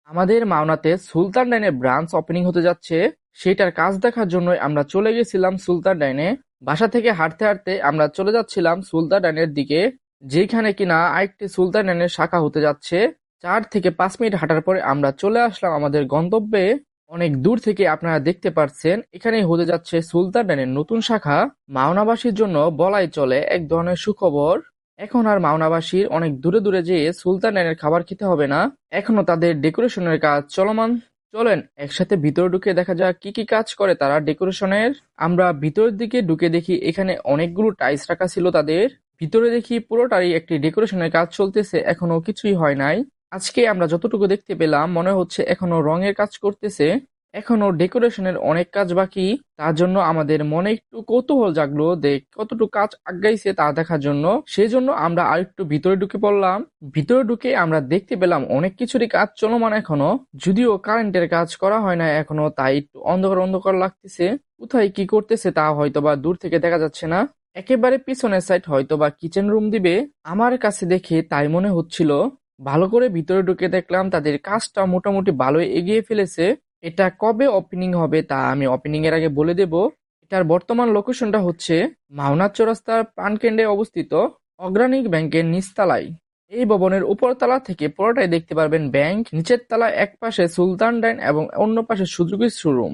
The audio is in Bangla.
আমাদের মাওনাতে সুলতান ডাইনের ব্রাঞ্চ ওপেনিং হতে যাচ্ছে। সেটার কাজ দেখার জন্য আমরা চলে গেছিলাম সুলতান ডাইনে। বাসা থেকে হাঁটতে হাঁটতে আমরা চলে যাচ্ছিলাম সুলতান ডাইনের দিকে, যেখানে কিনা আরেকটি সুলতান ডাইনের শাখা হতে যাচ্ছে। 4 থেকে 5 মিনিট হাঁটার পরে আমরা চলে আসলাম আমাদের গন্তব্যে। অনেক দূর থেকে আপনারা দেখতে পাচ্ছেন এখানেই হতে যাচ্ছে সুলতান ডাইনের নতুন শাখা। মাওনাবাসীর জন্য বলাই চলে এক ধরনের সুখবর। এখন আর মাওনাবাসীর অনেক দূরে দূরে যেয়ে সুলতান ডাইনের খাবার খেতে হবে না। এখনো তাদের ডেকোরেশনের কাজ চলমান। চলেন একসাথে ভিতরে ঢুকে দেখা যাক কি কি কাজ করে তারা ডেকোরেশনের। আমরা ভিতরের দিকে ঢুকে দেখি এখানে অনেকগুলো টাইলস রাখা ছিল তাদের। ভিতরে দেখি পুরোটাই একটি ডেকোরেশনের কাজ চলতেছে, এখনো কিছুই হয় নাই। আজকে আমরা যতটুকু দেখতে পেলাম মনে হচ্ছে এখনো রঙের কাজ করতেছে, এখনো ডেকোরেশনের অনেক কাজ বাকি। তার জন্য আমাদের মনে একটু কৌতূহল জাগলো কতটুকু কাজ আগাইছে তা দেখার জন্য। সেই জন্য আমরা আরেকটু ভিতরে ঢুকে পড়লাম। ভিতরে ঢুকে আমরা দেখতে পেলাম অনেক কিছুরই কাজ চলমান এখনো, যদিও কারেন্টের কাজ করা হয় না এখনো, তাই একটু অন্ধকার অন্ধকার লাগতেছে। কোথায় কি করতেছে তা হয়তোবা দূর থেকে দেখা যাচ্ছে না। একেবারে পিছনের সাইড হয়তোবা কিচেন রুম দিবে আমার কাছে দেখে তাই মনে হচ্ছিল। ভালো করে ভিতরে ঢুকে দেখলাম তাদের কাজটা মোটামুটি ভালোই এগিয়ে ফেলেছে। এটা কবে ওপেনিং হবে তা আমি ওপেনিং এর আগে বলে দেব। এটার বর্তমান লোকেশনটা হচ্ছে মাওনা চৌরাস্তার প্রাণকেন্দ্রে অবস্থিত অগ্রণিক ব্যাংকের নিচতলায়। এই ভবনের উপরতলা থেকে পুরোটাই দেখতে পারবেন ব্যাংক। নিচের তলা এক পাশে সুলতান ডাইন এবং অন্য পাশে সুজুকি শোরুম।